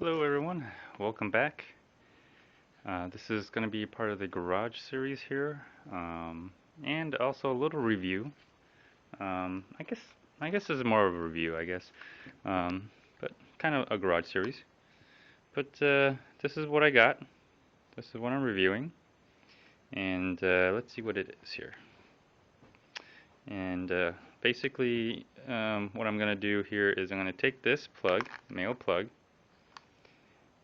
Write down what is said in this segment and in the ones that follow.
Hello everyone, welcome back. This is going to be part of the garage series here, and also a little review. I guess this is more of a review, I guess, but kind of a garage series. But this is what I got. This is what I'm reviewing, and let's see what it is here. And basically, what I'm going to do here is I'm going to take this plug, male plug,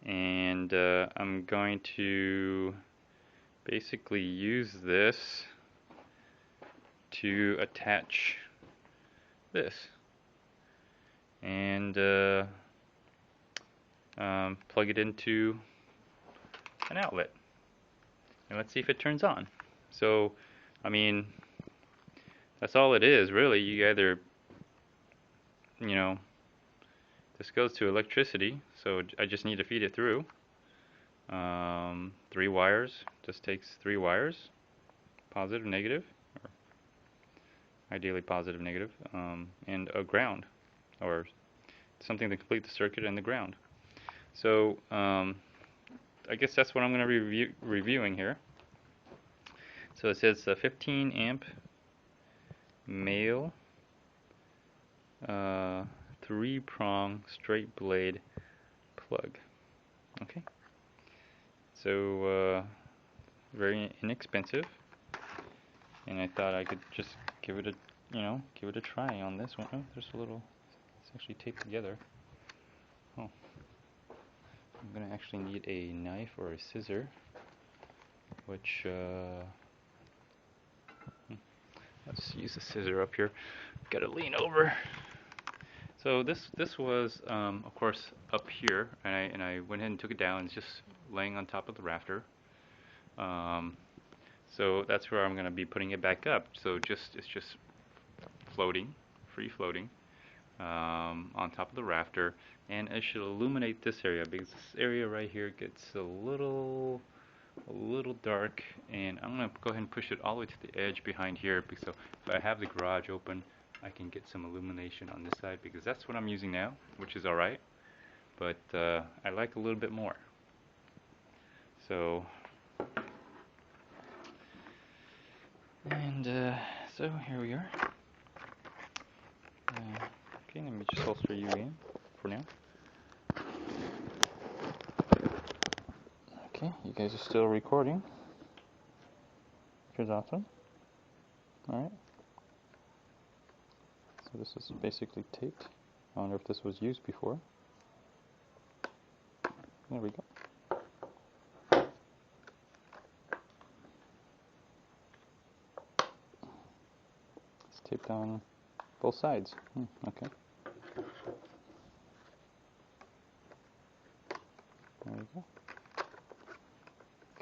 and I'm going to basically use this to attach this and plug it into an outlet, and let's see if it turns on. So I mean, that's all it is really. You either, this goes to electricity, so I just need to feed it through. 3 wires, just takes 3 wires, positive, negative, or ideally positive, negative, and a ground, or something to complete the circuit, and the ground. So I guess that's what I'm going to be reviewing here. So it says a 15 amp male 3-prong straight blade plug. Okay, so very inexpensive, and I thought I could just give it a try on this one. Oh, there's a little, it's actually taped together. Oh, I'm gonna actually need a knife or a scissor, which let's use the scissor up here. Gotta lean over. So this was of course up here, and I went ahead and took it down. It's just laying on top of the rafter. So that's where I'm going to be putting it back up. So it's just floating, free floating, on top of the rafter, and it should illuminate this area, because this area right here gets a little dark, and I'm going to go ahead and push it all the way to the edge behind here, because so if I have the garage open, I can get some illumination on this side, because that's what I'm using now, which is alright, but I like a little bit more. So, and so here we are. Okay, let me just holster you in for now. Okay, you guys are still recording, which is awesome. Alright. So this is basically taped. I wonder if this was used before. There we go. It's taped on both sides. Okay. There we go.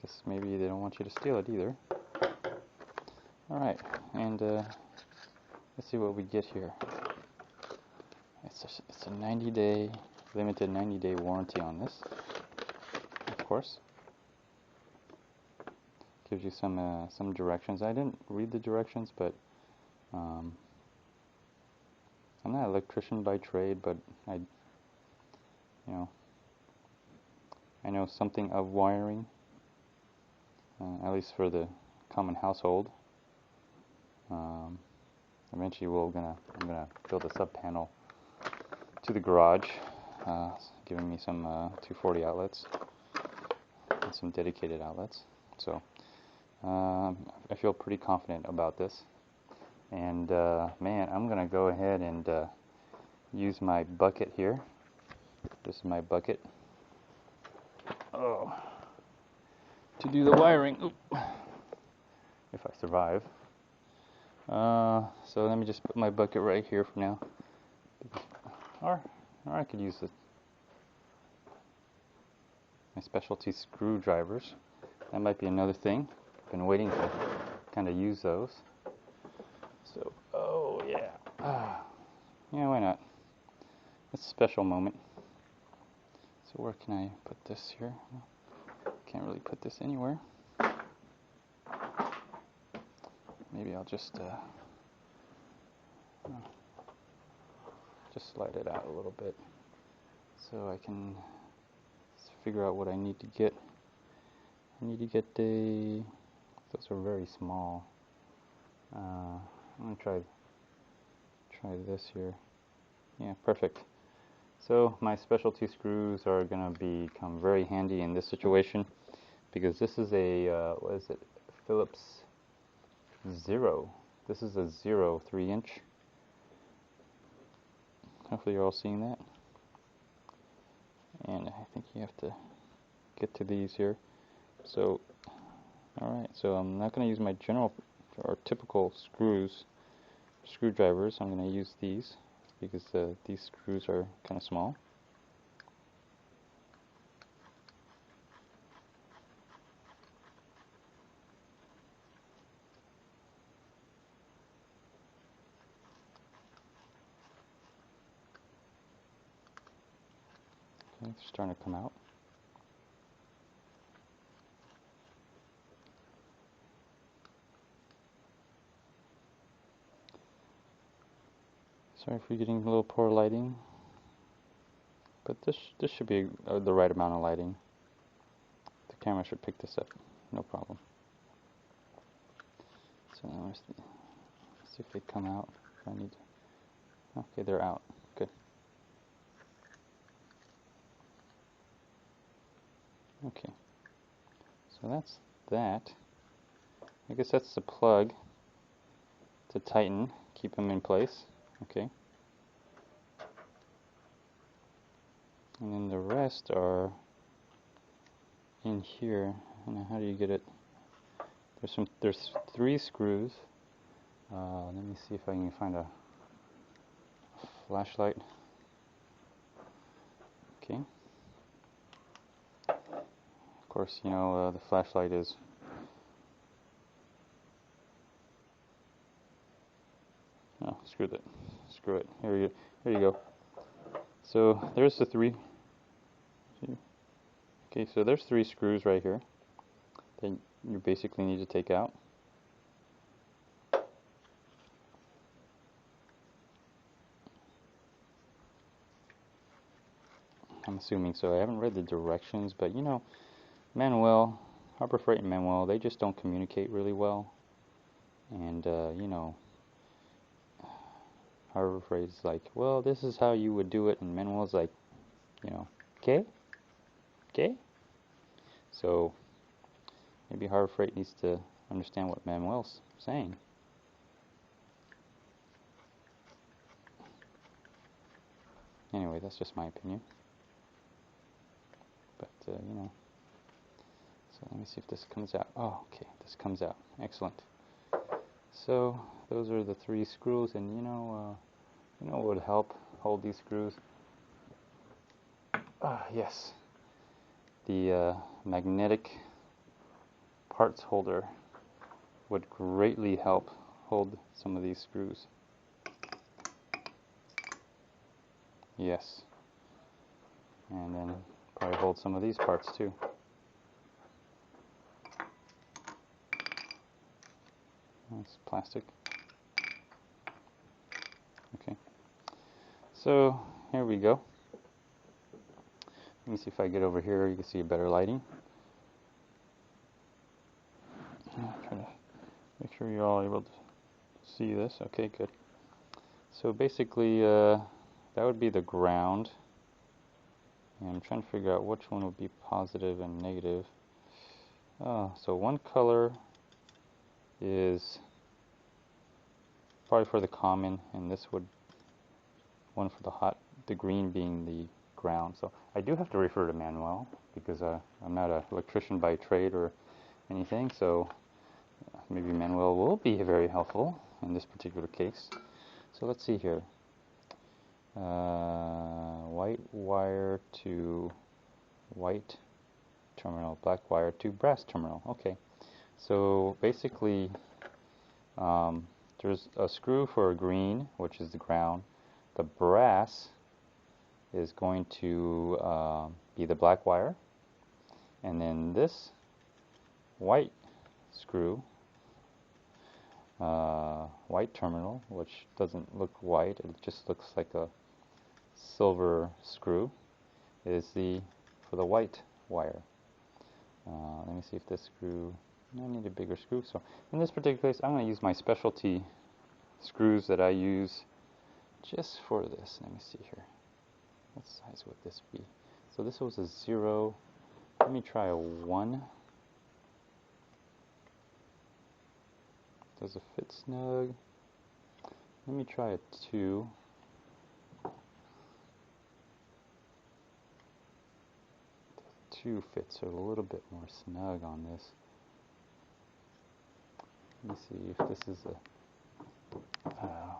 Guess maybe they don't want you to steal it either. Alright, and let's see what we get here. It's a 90-day, limited 90-day warranty on this, of course. Gives you some directions. I didn't read the directions, but I'm not an electrician by trade, but I know something of wiring, at least for the common household. Eventually I'm gonna build a sub panel to the garage, giving me some 240 outlets and some dedicated outlets. So I feel pretty confident about this, and man, I'm gonna go ahead and use my bucket here. This is my bucket. Oh, to do the wiring. Oop. If I survive. So let me just put my bucket right here for now. Or I could use my specialty screwdrivers. That might be another thing. I've been waiting to kind of use those. So, oh yeah. Yeah, why not? It's a special moment. So where can I put this here? Can't really put this anywhere. Maybe I'll just slide it out a little bit so I can figure out what I need to get. I need to get those are very small. I'm going to try this here. Yeah, perfect. So my specialty screws are going to become very handy in this situation because this is a, what is it, Phillips Zero. This is a 3-inch. Hopefully you're all seeing that. And I think you have to get to these here. So, alright, so I'm not going to use my general or typical screwdrivers. I'm going to use these because these screws are kind of small. Okay, they're starting to come out. Sorry for getting a little poor lighting, but this should be the right amount of lighting. The camera should pick this up, no problem. So now let's see if they come out. If I need to. Okay, they're out. Good. Okay. So that's that. I guess that's the plug to tighten, keep them in place. Okay. And then the rest are in here. And how do you get it? There's 3 screws. Let me see if I can find a flashlight. Okay. Of course, you know the flashlight is. Oh, screw it. Here you go. So there's the 3. Okay, so there's 3 screws right here that you basically need to take out. I'm assuming so. I haven't read the directions, but you know, Manuel, Harbor Freight and Manuel, they just don't communicate really well. And you know, Harbor Freight is like, well, this is how you would do it, and Manuel's like, you know, okay. So maybe Harbor Freight needs to understand what Manuel's saying. Anyway, that's just my opinion. But you know, so let me see if this comes out. Oh, okay, this comes out. Excellent. So those are the 3 screws, and you know what would help hold these screws? Yes, the magnetic parts holder would greatly help hold some of these screws. Yes, and then probably hold some of these parts too. That's plastic. Okay, so here we go. Let me see if I get over here, you can see a better lighting. I'll try to make sure you're all able to see this. Okay, good. So basically, that would be the ground. And I'm trying to figure out which one would be positive and negative. So one color is probably for the common, and this would one for the hot, the green being the ground. So I do have to refer to Manuel because I'm not an electrician by trade or anything, so maybe Manuel will be very helpful in this particular case. So let's see here. White wire to white terminal, black wire to brass terminal. Okay, so basically there's a screw for a green, which is the ground. The brass is going to be the black wire, and then this white screw, white terminal, which doesn't look white, it just looks like a silver screw, is for the white wire. Let me see if this screw, I need a bigger screw. So in this particular case, I'm going to use my specialty screws that I use just for this. Let me see here. What size would this be? So this was a 0. Let me try a 1. Does it fit snug? Let me try a 2. 2 fits a little bit more snug on this. Let me see if this is a,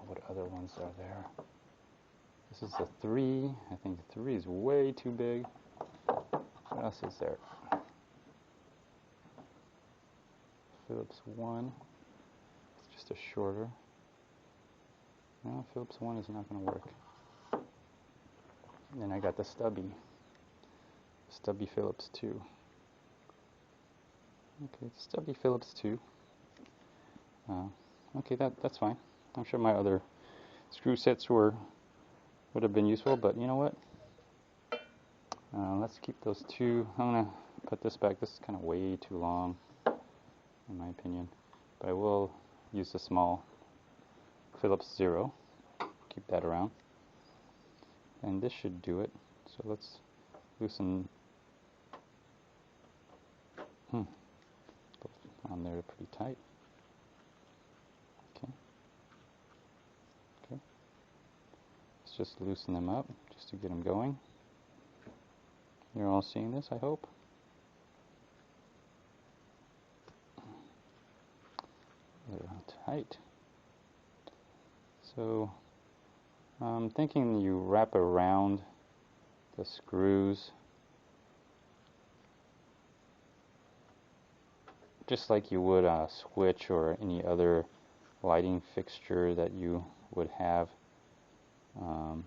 what other ones are there? This is a 3. I think the 3 is way too big. What else is there? Phillips 1. It's just a shorter. No, Phillips 1 is not going to work. And then I got the stubby Phillips 2. Okay, stubby Phillips 2. Okay, that's fine. I'm sure my other screw sets would have been useful, but you know what? Let's keep those 2. I'm going to put this back. This is kind of way too long, in my opinion. But I will use the small Phillips 0. Keep that around. And this should do it. So let's loosen. Both on there pretty tight. Okay. Let's just loosen them up just to get them going. You're all seeing this, I hope. They're tight. So I'm thinking you wrap around the screws just like you would a switch or any other lighting fixture that you would have. Oh,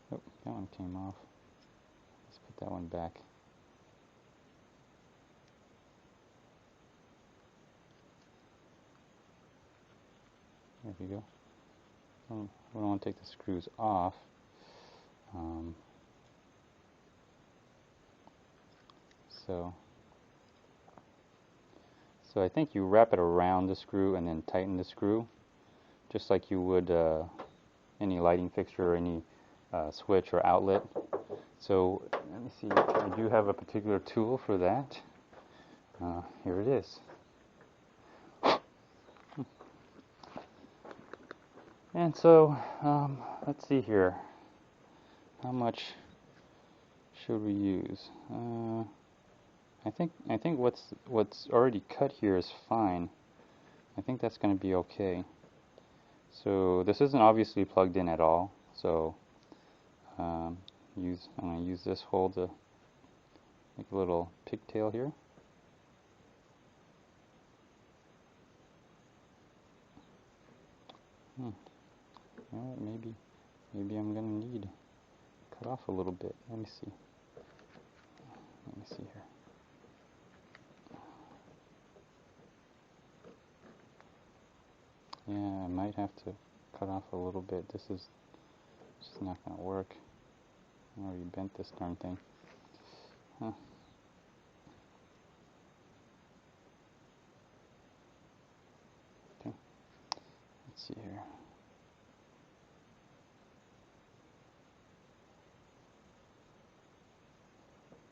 that one came off. Let's put that one back. There we go. We don't want to take the screws off. So I think you wrap it around the screw and then tighten the screw, just like you would any lighting fixture or any switch or outlet. So let me see, I do have a particular tool for that. Here it is. And so let's see here. How much should we use? I think what's already cut here is fine. I think that's going to be okay. So this isn't obviously plugged in at all. So I'm going to use this hole to make a little pigtail here. You know what, maybe I'm going to need to cut off a little bit. Let me see. Let me see here. Yeah, I might have to cut off a little bit. This is just not going to work. I already bent this darn thing. Huh. Okay. Let's see here.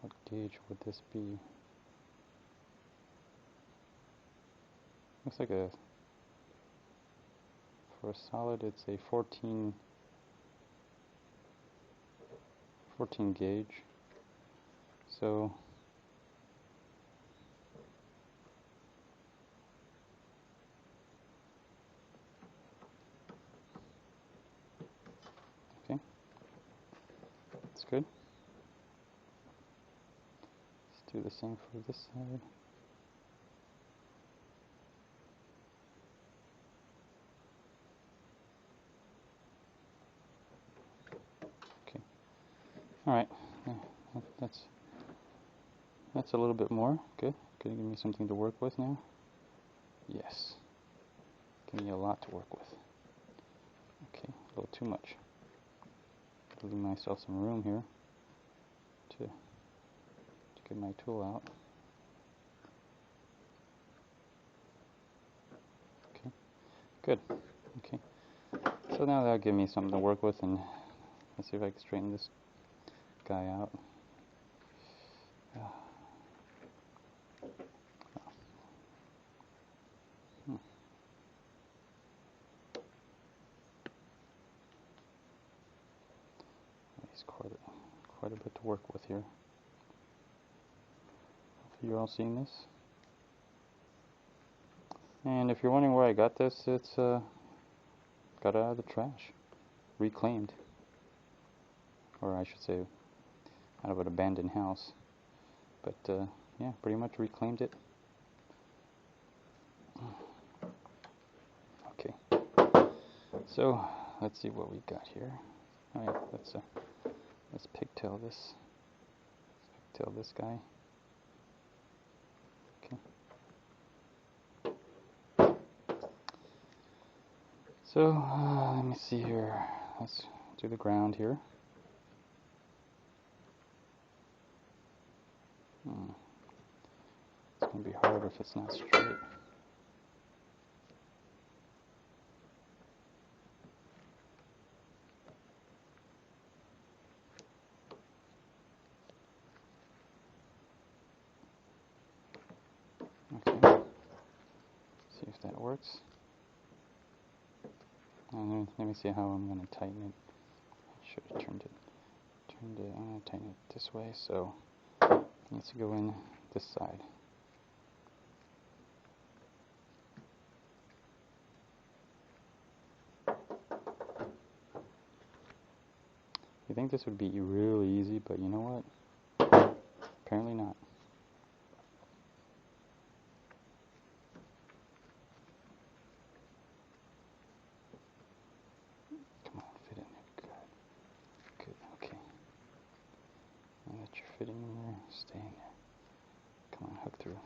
What gauge would this be? Looks like for a solid it's a 14 gauge. So okay, that's good. Let's do the same for this side. Okay. All right. That's a little bit more. Good. Gonna give me something to work with now. Yes. Give me a lot to work with. little too much. Leave myself some room here to get my tool out. Okay, good. Okay, so now that'll give me something to work with, and let's see if I can straighten this guy out. He's quite a bit to work with here. Hopefully you're all seeing this. And if you're wondering where I got this, it's got it out of the trash, reclaimed, or I should say, out of an abandoned house. But yeah, pretty much reclaimed it. Okay, so let's see what we got here. Oh yeah, let's pigtail this. Pigtail this guy. Okay. So let me see here. Let's do the ground here. It's going to be hard if it's not straight. Okay. See if that works. And let me see how I'm going to tighten it. I should have turned it. I'm going to tighten it this way, so it needs to go in this side. You think this would be really easy, but you know what? Apparently not. Come on, fit in there. Good. Good, okay. Now that you're fitting in there, stay in there. Come on, hook through.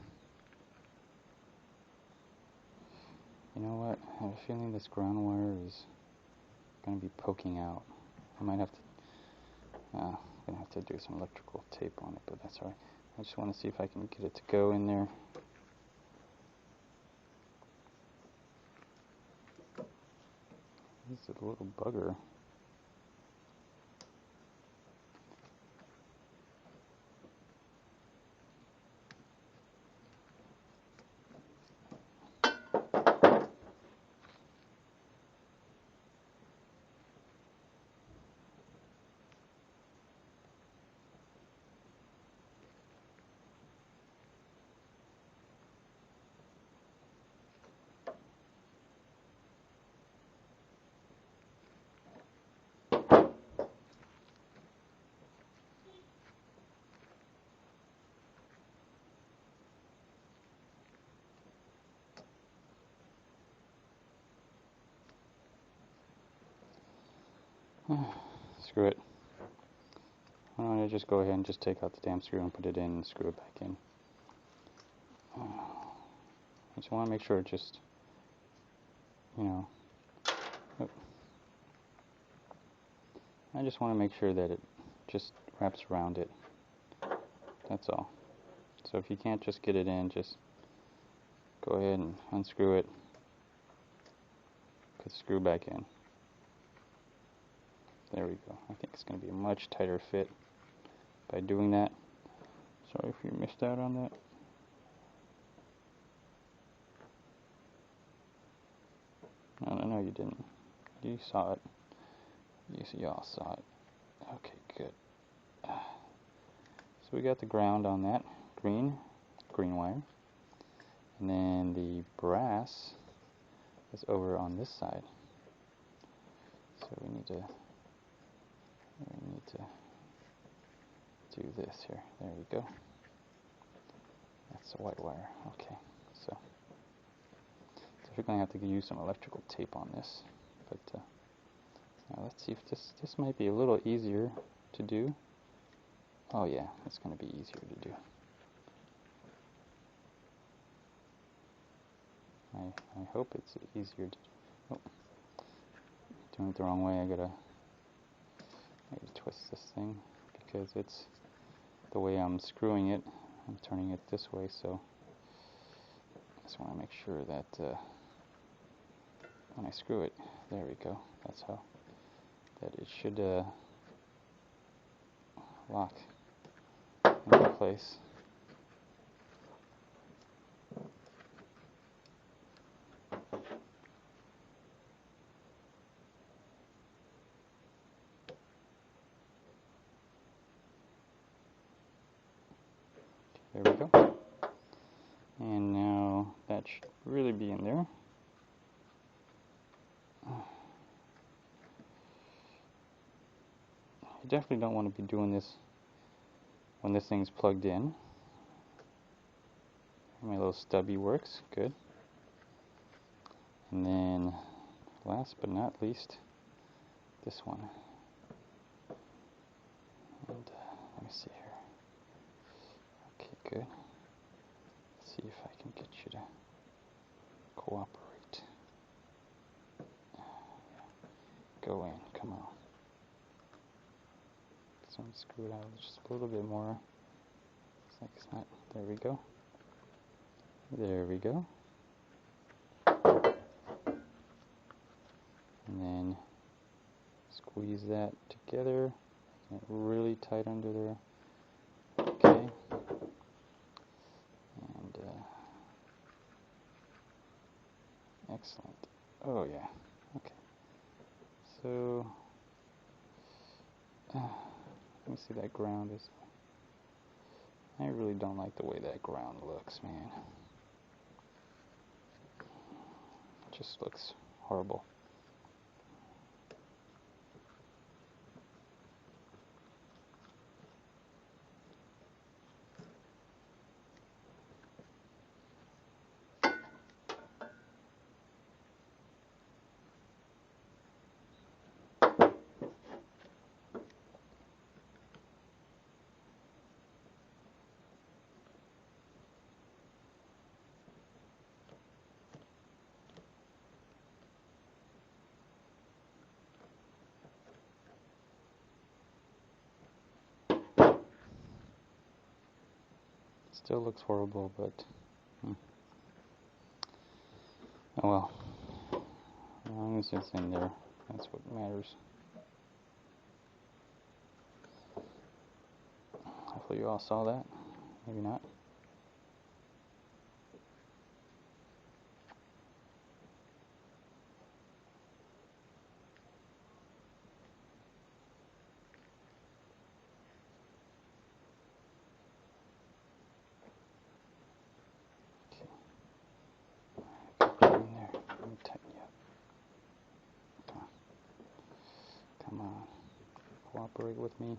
You know what? I have a feeling this ground wire is going to be poking out. I might have to I'm going to have to do some electrical tape on it, but that's alright. I just want to see if I can get it to go in there. This is a little bugger. Screw it. I'm going to just go ahead and just take out the damn screw and put it in and screw it back in. I just want to make sure it just, you know, I just want to make sure that it just wraps around it. That's all. So if you can't just get it in, just go ahead and unscrew it, put the screw back in. There we go. I think it's going to be a much tighter fit by doing that. Sorry if you missed out on that. No, you didn't. You saw it. Y'all saw it. Okay, good. So we got the ground on that green wire, and then the brass is over on this side. So we need to do this here. There we go. That's the white wire. Okay. So we're going to have to use some electrical tape on this. But now let's see if this might be a little easier to do. Oh yeah, it's going to be easier to do. I hope it's easier to do. Oh, doing it the wrong way. I gotta twist this thing because it's the way I'm screwing it. I'm turning it this way, so I just want to make sure that when I screw it, there we go. That's how that it should lock into place. There we go. And now that should really be in there. You definitely don't want to be doing this when this thing's plugged in. My little stubby works, good. And then, last but not least, this one. And let me see here. Okay, good. Let's see if I can get you to cooperate. Go in, come on. So I'm screw it out just a little bit more. Looks like it's not. There we go. There we go. And then squeeze that together. Get it really tight under there. Okay. And excellent. Oh yeah. Okay. So let me see that ground is. I really don't like the way that ground looks, man. It just looks horrible. Still looks horrible, but oh well. As long as it's in there, that's what matters. Hopefully you all saw that. Maybe not. Okay. In there. Let me tighten you up. Come on. Come on. Cooperate with me.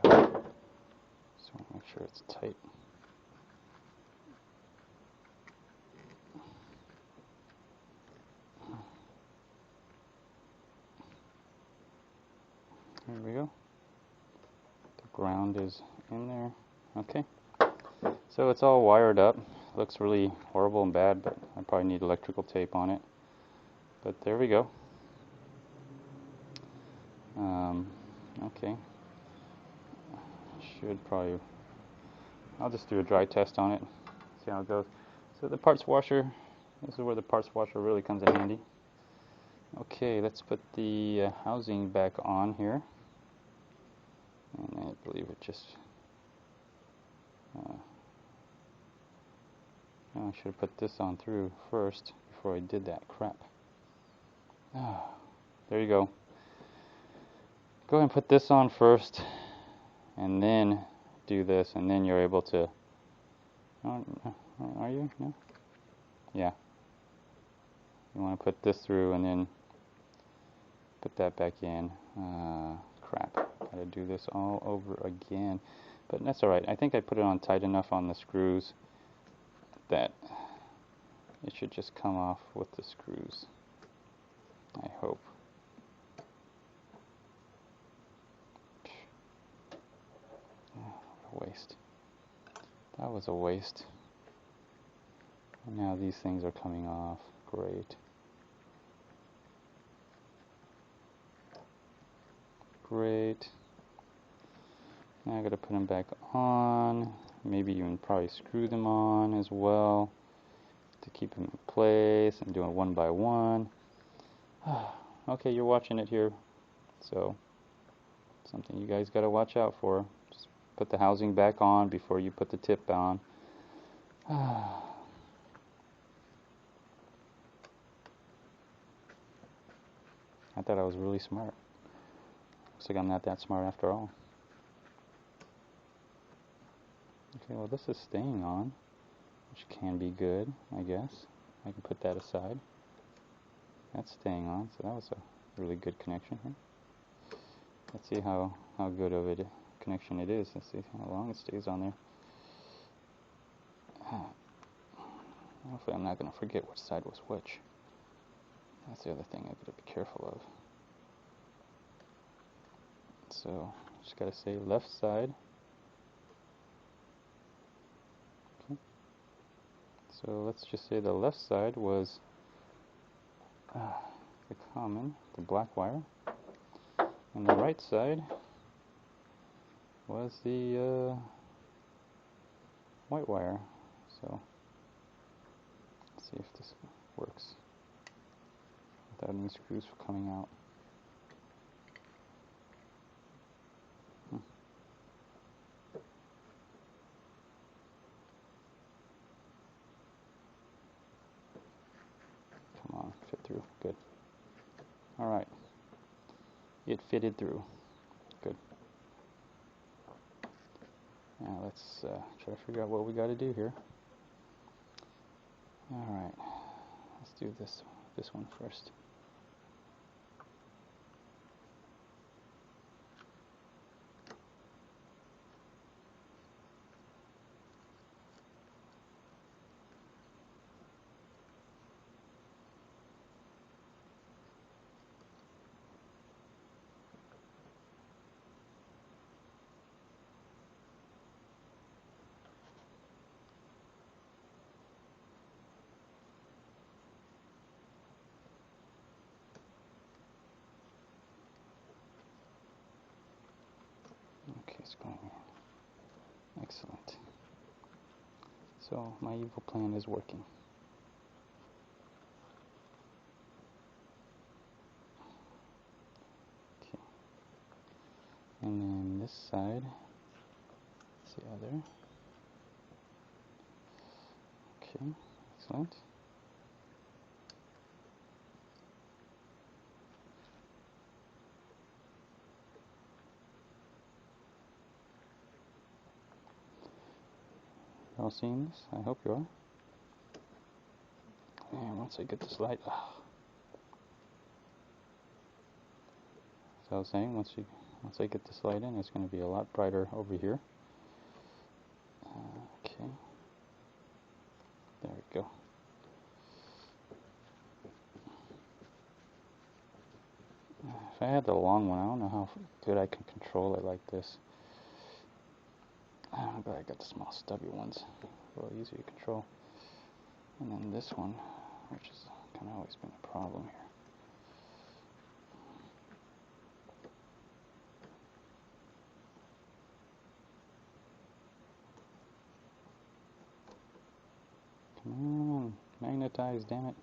There we go. Just want to make sure it's tight. There we go. The ground is in there. Okay. So it's all wired up. Looks really horrible and bad, but I probably need electrical tape on it. But there we go. Okay. Should probably. I'll just do a dry test on it. See how it goes. So the parts washer. This is where the parts washer really comes in handy. Okay, let's put the housing back on here. And I believe it just. Oh, I should have put this on through first before I did that crap. There you go. go ahead and put this on first, and then do this, and then you're able to. Oh, are you? No? Yeah. You want to put this through and then put that back in. Crap. Gotta do this all over again. But that's alright. I think I put it on tight enough on the screws that it should just come off with the screws. I hope. What a waste. That was a waste. And now these things are coming off. Great. Great. Now I gotta put them back on. Maybe even probably screw them on as well to keep them in place. I'm doing one by one. Okay, you're watching it here, so something you guys gotta watch out for. Just put the housing back on before you put the tip on. I thought I was really smart. Looks like I'm not that smart after all. Okay, well this is staying on, which can be good, I guess. I can put that aside. That's staying on, so that was a really good connection here. Let's see how good of a connection it is. Let's see how long it stays on there. Hopefully I'm not going to forget which side was which. That's the other thing I've got to be careful of. So, just got to say left side. Okay. So let's just say the left side was the common, the black wire, and the right side was the white wire. So let's see if this works without any screws coming out. Come on, fit through. Good. Alright. It fitted through. Good. Now let's try to figure out what we got to do here. Alright. Let's do this one first. Okay, it's going in. Excellent. So my evil plan is working. Okay. And then this side, it's the other. Okay, excellent. You all seeing this? I hope you are. And once I get this light, so I was saying, once I get this light in, it's going to be a lot brighter over here. Okay, there we go. If I had the long one, I don't know how good I can control it like this. But I got the small stubby ones, a little easier to control. And then this one, which has kind of always been a problem here. Come on, magnetize, damn it.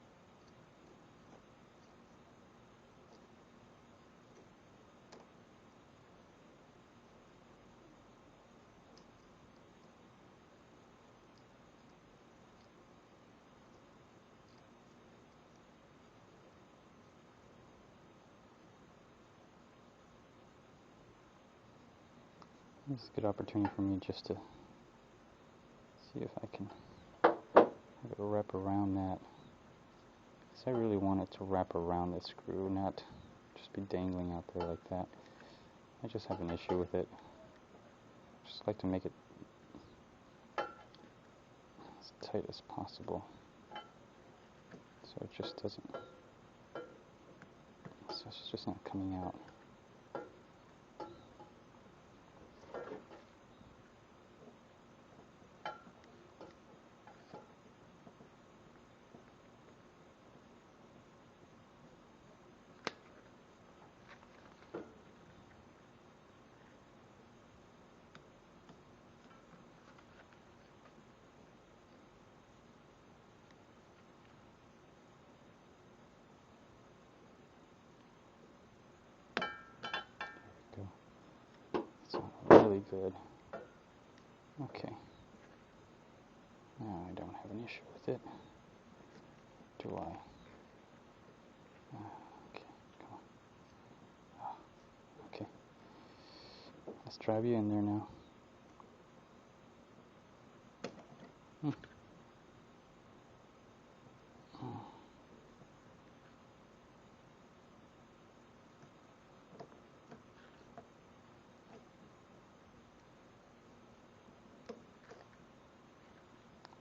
This is a good opportunity for me just to see if I can have it wrap around that. Because I really want it to wrap around the screw, not just be dangling out there like that. I just have an issue with it. Just like to make it as tight as possible, so it just doesn't, so it's just not coming out. Really good. Okay. Now I don't have an issue with it. Do I? Okay, come on. Okay. Let's drive you in there now.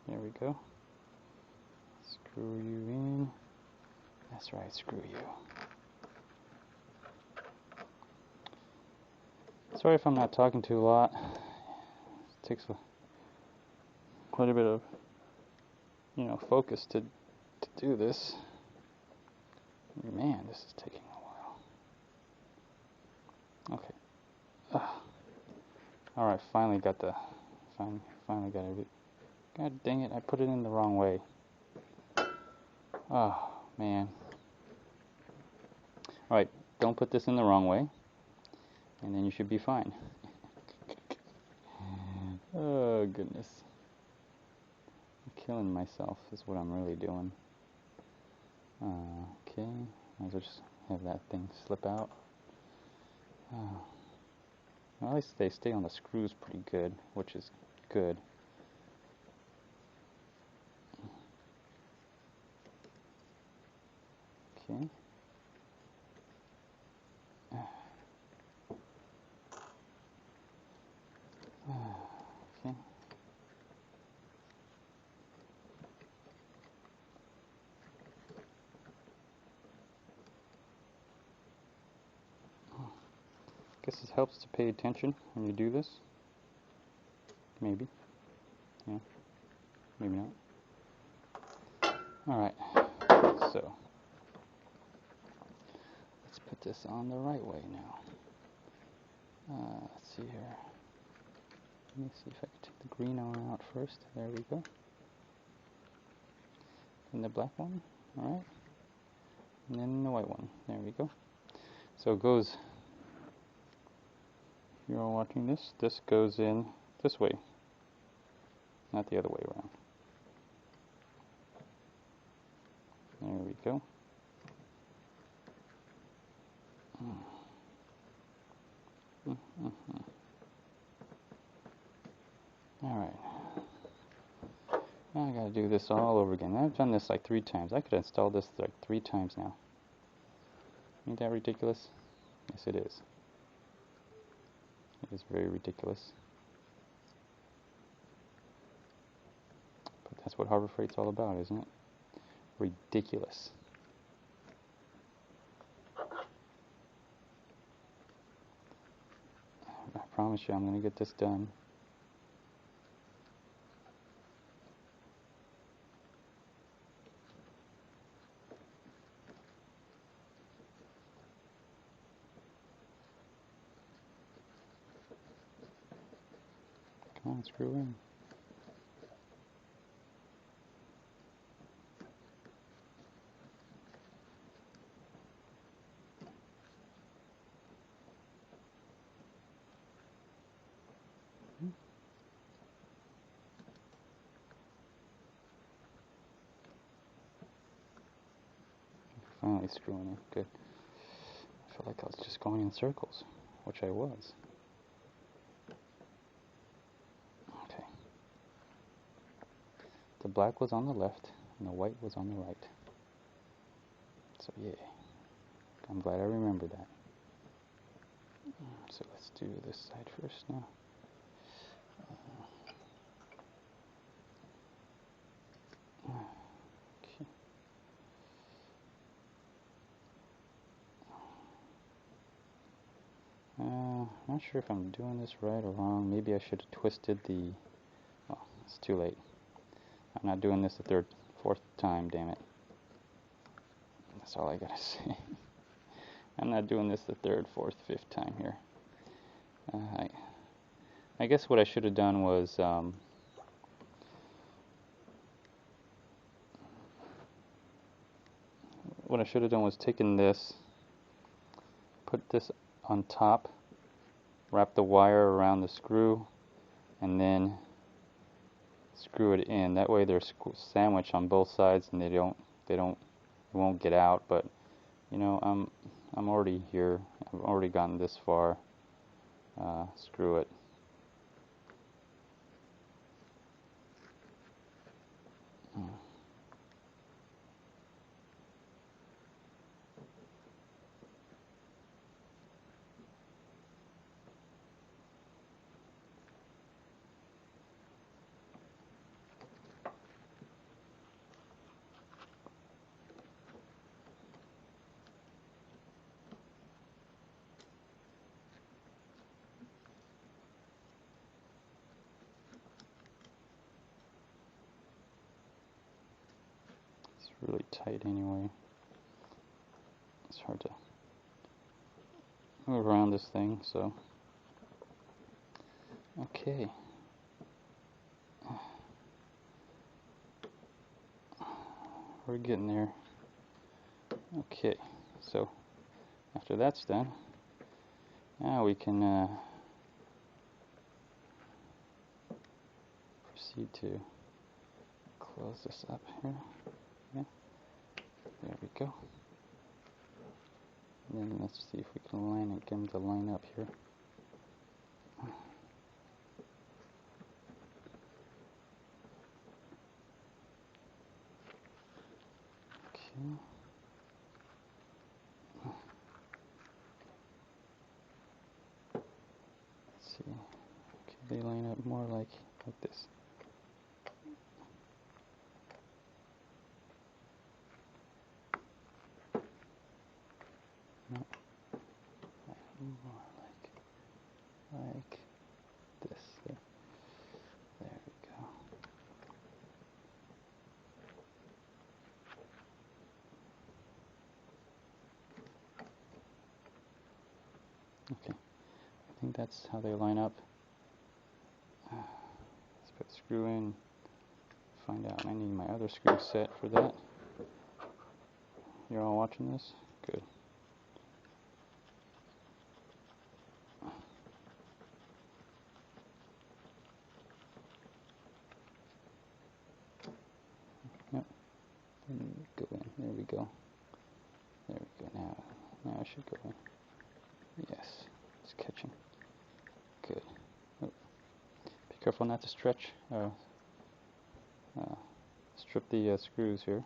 There we go. Screw you in. That's right, screw you. Sorry if I'm not talking too a lot. It takes quite a bit of, focus to do this. Man, this is taking a while. Okay. All right, finally got it. God dang it! I put it in the wrong way. Oh man. All right, don't put this in the wrong way, and then you should be fine. Oh goodness. I'm killing myself is what I'm really doing. Okay, I'll just have that thing slip out. Well, at least they stay on the screws pretty good, which is good. Okay. Okay. Guess it helps to pay attention when you do this. Maybe. Yeah. Maybe not. Alright. So let's put this on the right way now. Let's see here. Let me see if I can take the green one out first. There we go. And the black one. Alright. And then the white one. There we go. So it goes, if you're all watching this, this goes in this way, not the other way around. There we go. Alright. Now I gotta do this all over again. I've done this like 3 times. I could install this like 3 times now. Ain't that ridiculous? Yes, it is. It is very ridiculous. But that's what Harbor Freight's all about, isn't it? Ridiculous. I promise you I'm going to get this done. Come on, screw in. Finally screwing in. Good. I felt like I was just going in circles, which I was. black was on the left and the white was on the right. So yeah, I'm glad I remembered that. So let's do this side first now. Okay. I'm not sure if I'm doing this right or wrong. Maybe I should have twisted the... Oh, it's too late. I'm not doing this the fourth time, damn it. That's all I gotta say. I'm not doing this the third, fourth, fifth time here. I guess what I should have done was taken this, put this on top, wrap the wire around the screw, and then screw it in. That way they're sandwiched on both sides, and it won't get out. But you know, I'm already here. I've already gotten this far. Screw it. It's really tight anyway. It's hard to move around this thing, so okay. We're getting there. Okay, so after that's done, now we can proceed to close this up here. Yeah, there we go. And then let's see if we can get them to line up here. Okay. Let's see. Okay, they line up more like this. No. More like this. There we go. Okay, I think that's how they line up. Let's put a screw in, find out. I need my other screw set for that. You're all watching this? Good. Yep. Go in. There we go. There we go. Now it should go in. Yes, it's catching. Good. Oh. Be careful not to stretch. Strip the screws here.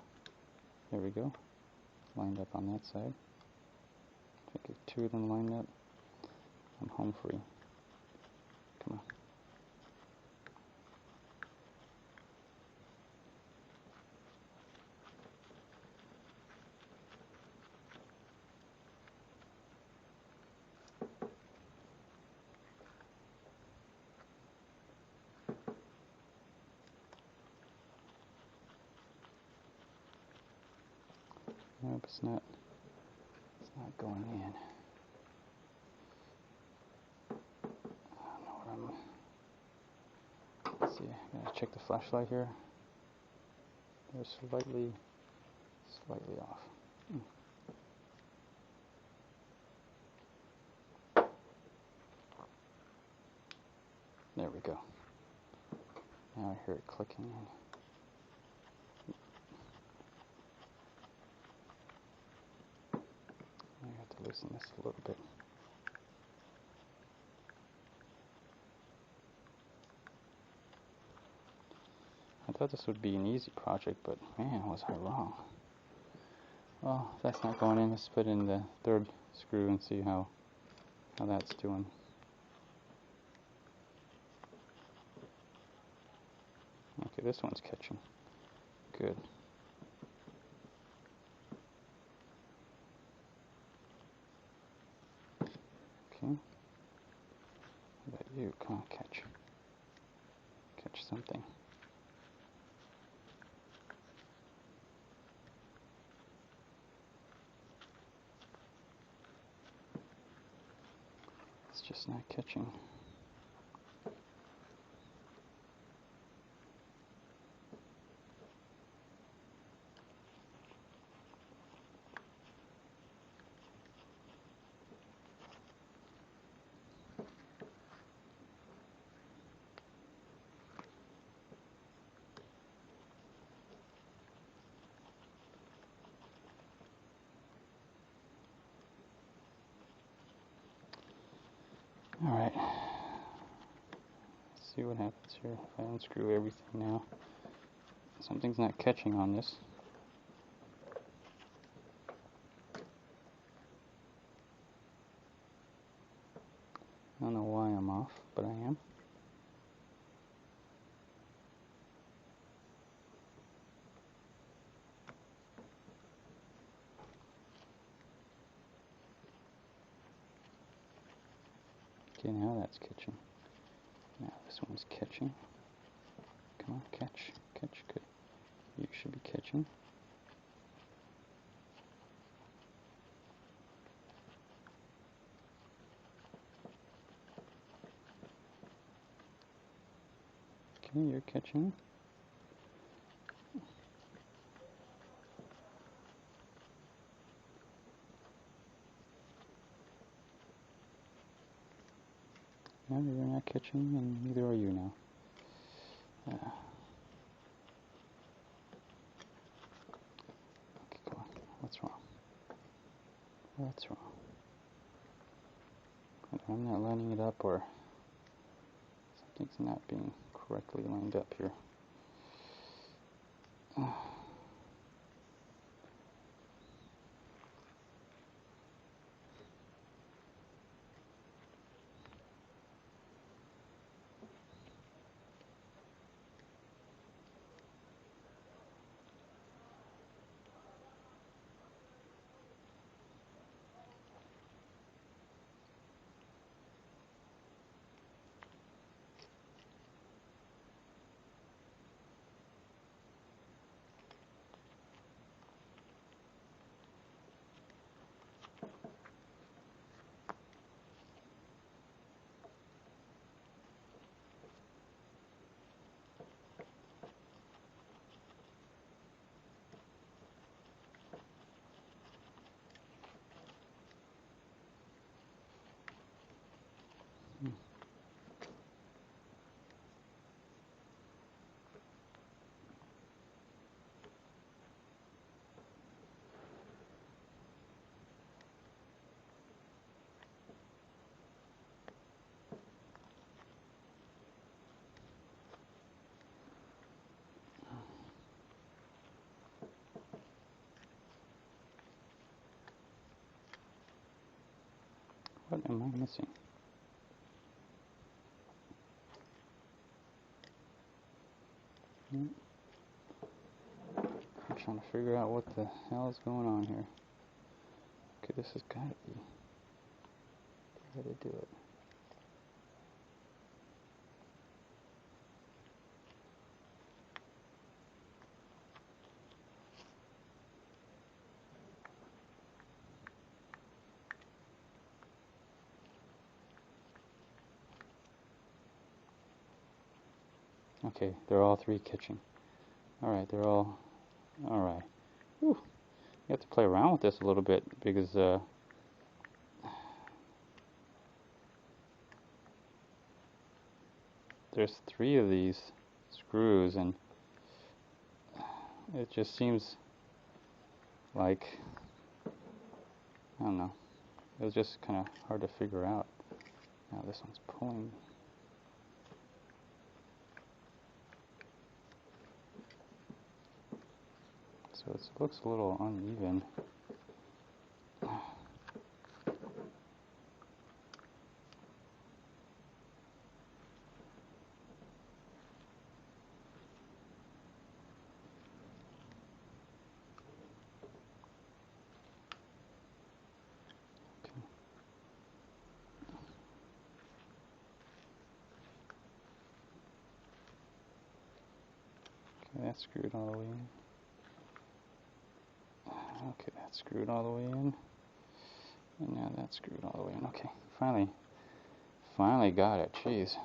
There we go. Lined up on that side. If I get two of them lined up, I'm home free. Come on. Nope, it's not going in. I don't know what let's see, I gotta check the flashlight here. They're slightly off. There we go. Now I hear it clicking in. I have to loosen this a little bit. I have thought this would be an easy project, but man, was I wrong. Well, if that's not going in, let's put in the third screw and see how that's doing. Okay, this one's catching. Good. Okay. How about you? Come on, catch something. It's just not catching. Alright, let's see what happens here if I unscrew everything now. Something's not catching on this. I don't know why I'm off, but I am. Okay, now that's catching. Now this one's catching. Come on, catch, good. You should be catching. Okay, you're catching. No, you're not catching, and neither are you now. Okay, come on. What's wrong? What's wrong? I'm not lining it up, or something's not being correctly lined up here. What am I missing? I'm trying to figure out what the hell is going on here. Okay, this has got to be the way to do it. Okay, they're all three catching. Alright, they're all... Alright. You have to play around with this a little bit, because there's three of these screws, and it just seems like, I don't know, it was just kind of hard to figure out. Now this one's pulling. So it looks a little uneven. Okay, that's screwed all the way in. Okay, that's screwed all the way in. And now that's screwed all the way in. Okay, finally got it. Jeez.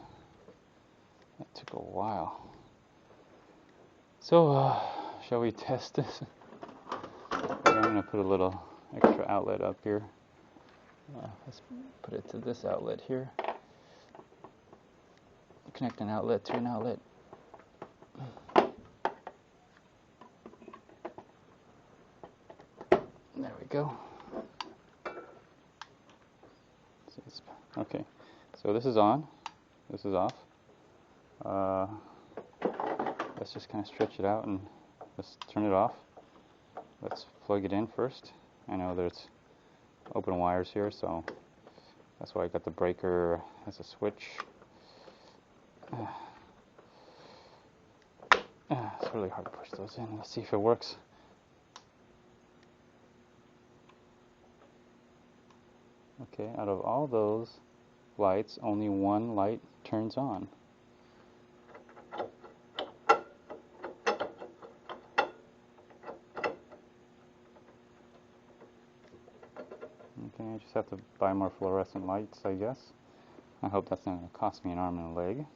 That took a while. So, shall we test this? I'm going to put a little extra outlet up here. Let's put it to this outlet here. Connect an outlet to an outlet. There we go. Okay, so this is on, this is off. Let's just kind of stretch it out and let's turn it off. Let's plug it in first. I know there's open wires here, so that's why I got the breaker as a switch. It's really hard to push those in. Let's see if it works. Okay, out of all those lights, only one light turns on. Okay, I just have to buy more fluorescent lights, I guess. I hope that's not going to cost me an arm and a leg.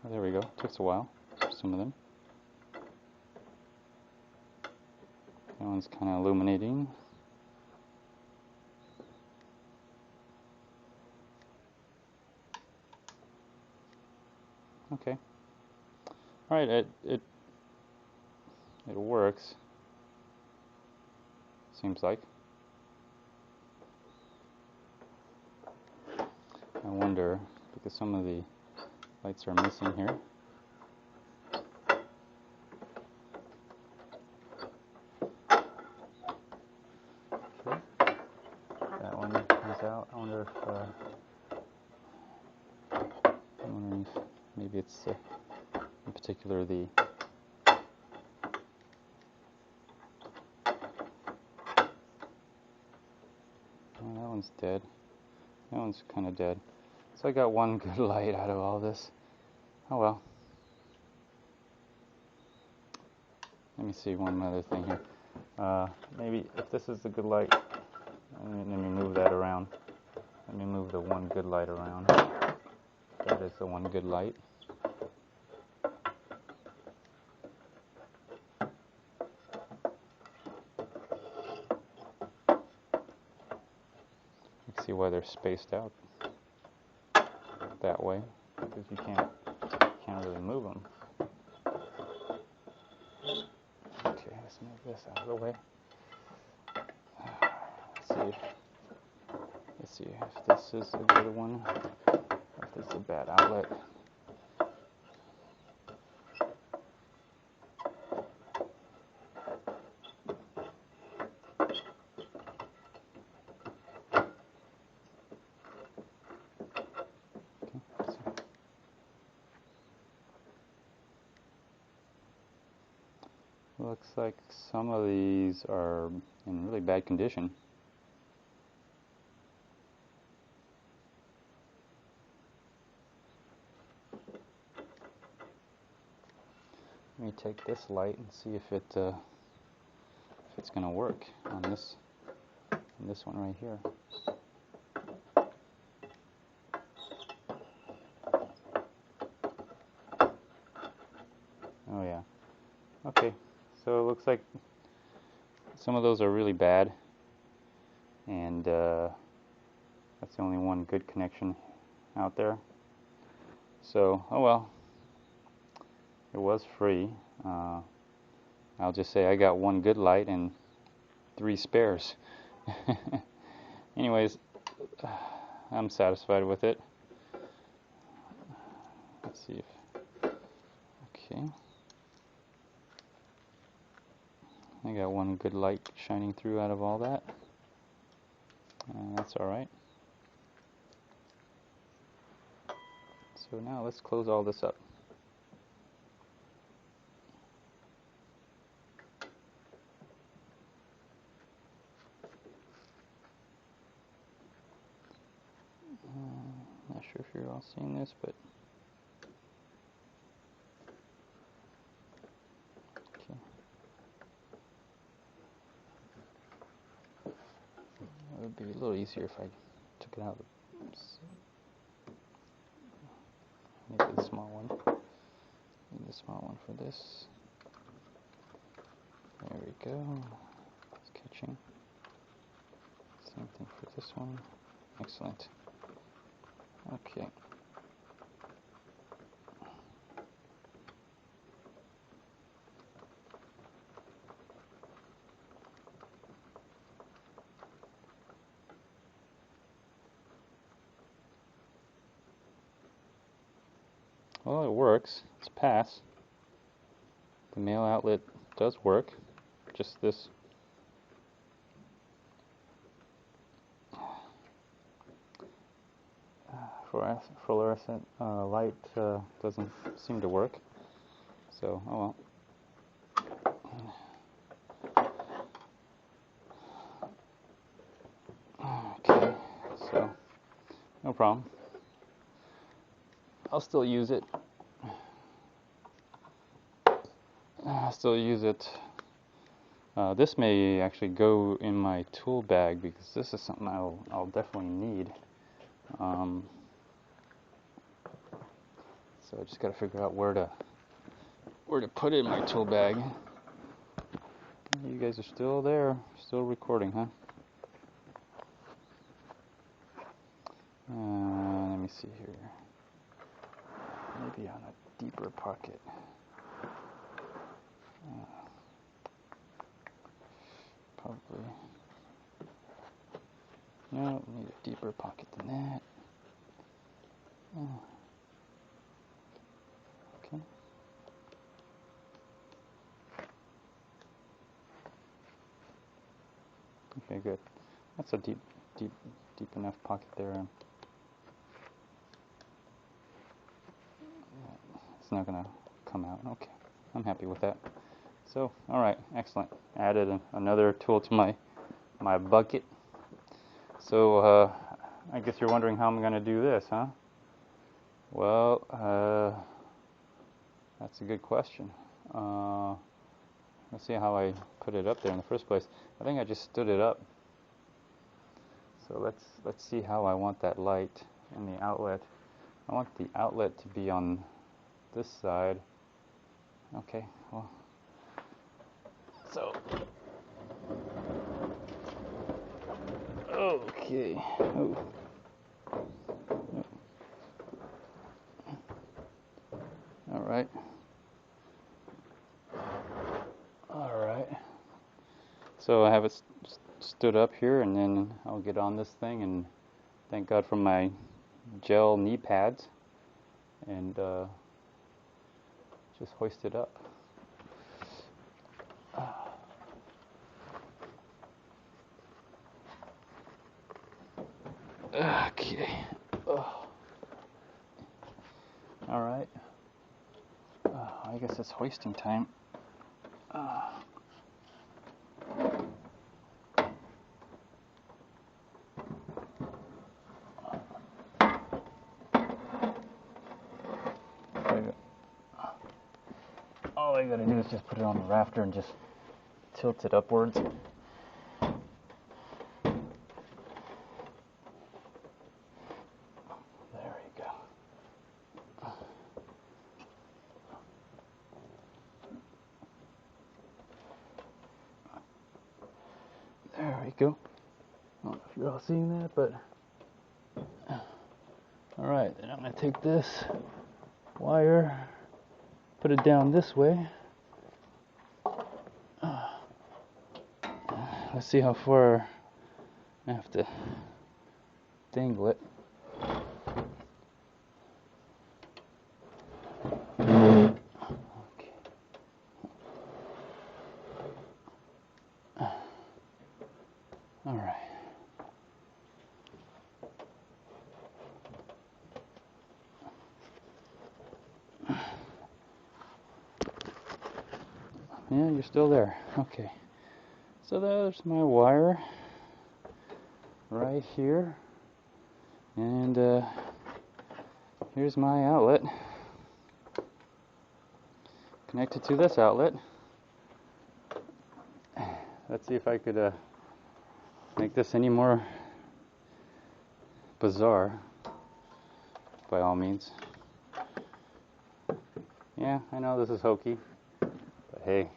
Oh, there we go. Takes a while for some of them. That one's kind of illuminating. Okay. All right. It works. Seems like. I wonder, because some of the lights are missing here. Okay. That one comes out. I wonder if maybe it's in particular the that one's dead. That one's kind of dead. So I got one good light out of all this. Oh well. Let me see one other thing here. Maybe if this is the good light, let me move that around. Let me move the one good light around. That is the one good light. You can see why they're spaced out that way, because you can't really move them. Okay, let's move this out of the way. Let's see if this is a good one, or if this is a bad outlet. Looks like some of these are in really bad condition. Let me take this light and see if it's going to work on this one right here. Oh yeah. Okay. So it looks like some of those are really bad, and that's the only one good connection out there. So, oh well, it was free. I'll just say I got one good light and 3 spares. Anyways, I'm satisfied with it. Let's see if, Okay. I got one good light shining through out of all that. That's alright. So now let's close all this up. Not sure if you're all seeing this, but okay. It would be a little easier if I took it out. Maybe the small one. Need the small one for this. There we go. It's catching. Same thing for this one. Excellent. Okay. Well, it works. It's pass. The male outlet does work. Just this fluorescent light doesn't seem to work. So, oh well. Okay, so no problem. I'll still use it. This may actually go in my tool bag because this is something I'll definitely need. So I just got to figure out where to put it in my tool bag. You guys are still there, still recording, huh? Let me see here. Maybe on a deeper pocket. Probably. No, need a deeper pocket than that. Okay. Okay, good. That's a deep enough pocket there. It's not going to come out. Okay, I'm happy with that. So, all right, excellent. Added another tool to my bucket. So, I guess you're wondering how I'm going to do this, huh? Well, that's a good question. Let's see how I put it up there in the first place. I think I just stood it up. So let's see how I want that light in the outlet. I want the outlet to be on this side. Okay, well, so okay. Oh. All right. So I have it stood up here, and then I'll get on this thing, and thank God for my gel knee pads, and just hoist it up. Okay. All right. I guess it's hoisting time. All I gotta do is just put it on the rafter and just tilt it upwards. There you go. There we go. I don't know if you're all seeing that, but alright, then I'm going to take this wire, put it down this way. Let's see how far I have to dangle it. Yeah, you're still there. Okay. So there's my wire right here. And here's my outlet connected to this outlet. Let's see if I could make this any more bizarre, by all means. Yeah, I know this is hokey, but hey,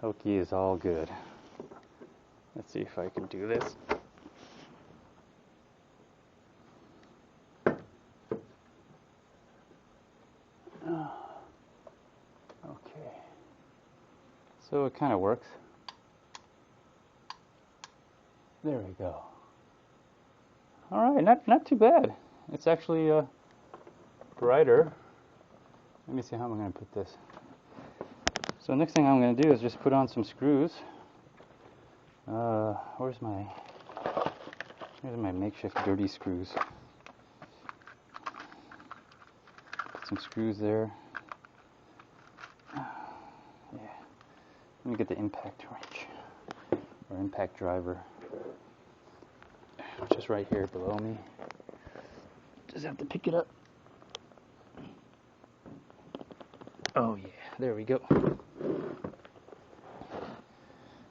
hokey is all good. Let's see if I can do this. Okay, so it kind of works. There we go. All right, not too bad. It's actually brighter. Let me see how I'm going to put this. So next thing I'm going to do is just put on some screws. Here's my makeshift dirty screws. Put some screws there. Yeah. Let me get the impact wrench or impact driver, which is right here below me. Just have to pick it up. Oh yeah, there we go.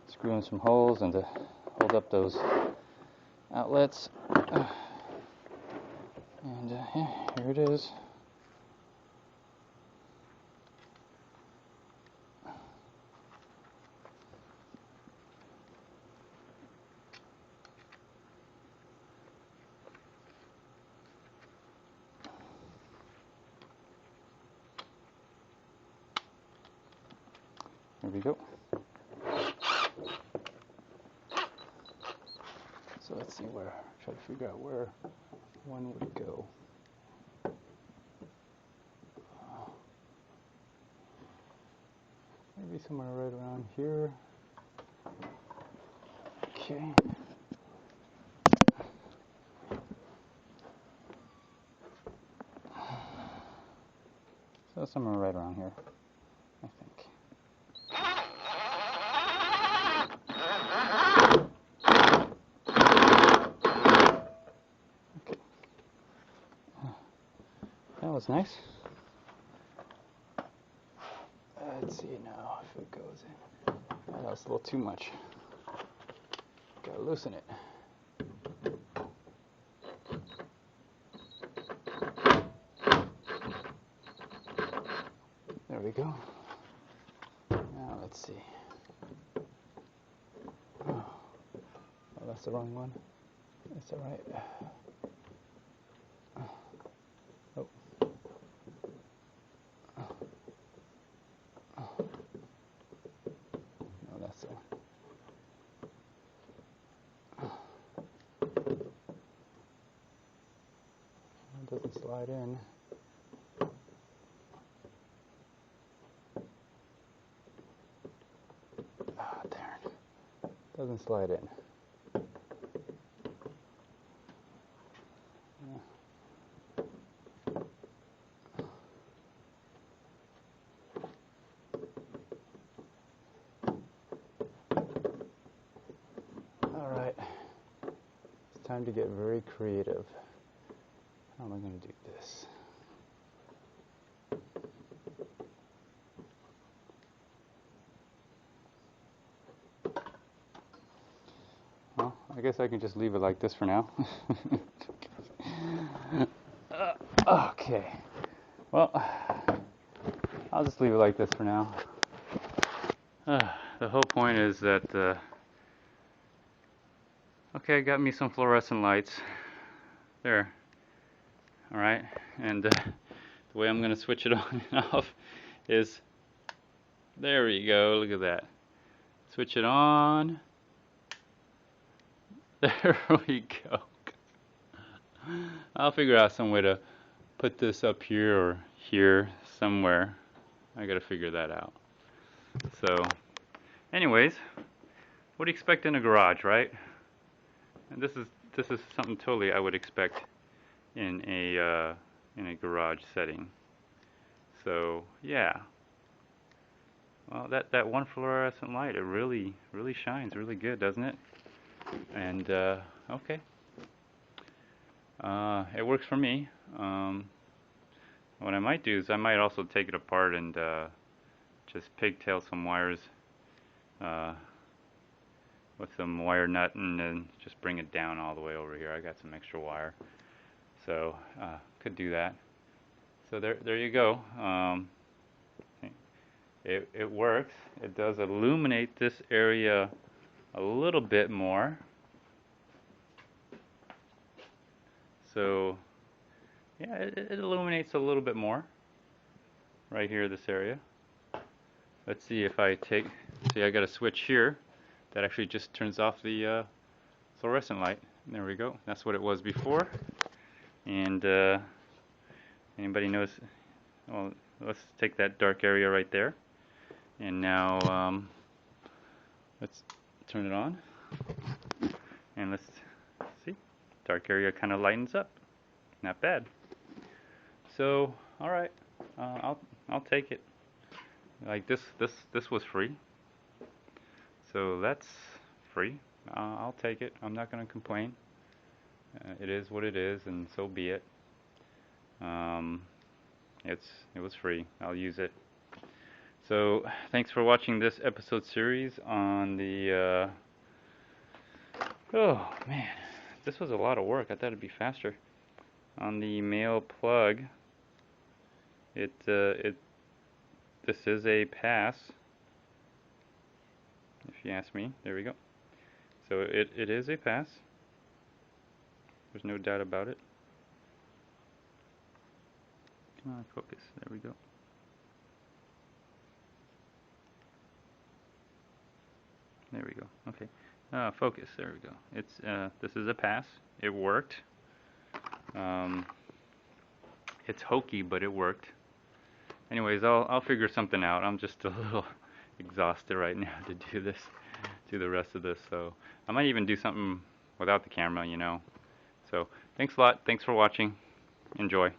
Screw in some holes and to hold up those outlets. And yeah, here it is. There we go. So let's see where, try to figure out where one would go. Maybe somewhere right around here. Okay. So somewhere right around here, I think. Okay. That was nice. Let's see now if it goes in. Oh, that's a little too much. Gotta loosen it. There we go. Now let's see. Oh, that's the wrong one. That's all right. Oh. No, that's the one. It doesn't slide in. Ah, darn. Doesn't slide in. All right. It's time to get very creative. How am I going to do this? Well, I guess I can just leave it like this for now. Okay. Well, I'll just leave it like this for now. The whole point is that, okay, I got me some fluorescent lights. There. Alright, and the way I'm going to switch it on and off is, there we go, look at that. Switch it on. There we go. I'll figure out some way to put this up here or here somewhere. I gotta figure that out. So, anyways, what do you expect in a garage, right? And this is something totally I would expect in a garage setting. So yeah, Well, that one fluorescent light, it really shines really good, doesn't it? And okay, it works for me. What I might do is I might also take it apart and just pigtail some wires uh, with some wire nut and then just bring it down all the way over here. I got some extra wire, so could do that. So there you go. It works. It does illuminate this area a little bit more. So yeah, it illuminates a little bit more right here, this area. Let's see if I see, I got a switch here that actually just turns off the fluorescent light. There we go. That's what it was before. And anybody knows? Well, let's take that dark area right there. And now let's turn it on. And let's see. Dark area kind of lightens up. Not bad. So, all right. I'll take it. Like this was free. So that's free. I'll take it. I'm not going to complain. It is what it is, and so be it. It was free. I'll use it. So thanks for watching this episode series on the. Oh man, this was a lot of work. I thought it'd be faster. On the male plug. This is a pass. If you ask me, there we go. So it is a pass. There's no doubt about it. Come on, focus. There we go. There we go. Okay. Focus. There we go. It's this is a pass. It worked. It's hokey, but it worked. Anyways, I'll figure something out. I'm just a little exhausted right now to do the rest of this. So I might even do something without the camera, you know. So thanks a lot. Thanks for watching. Enjoy.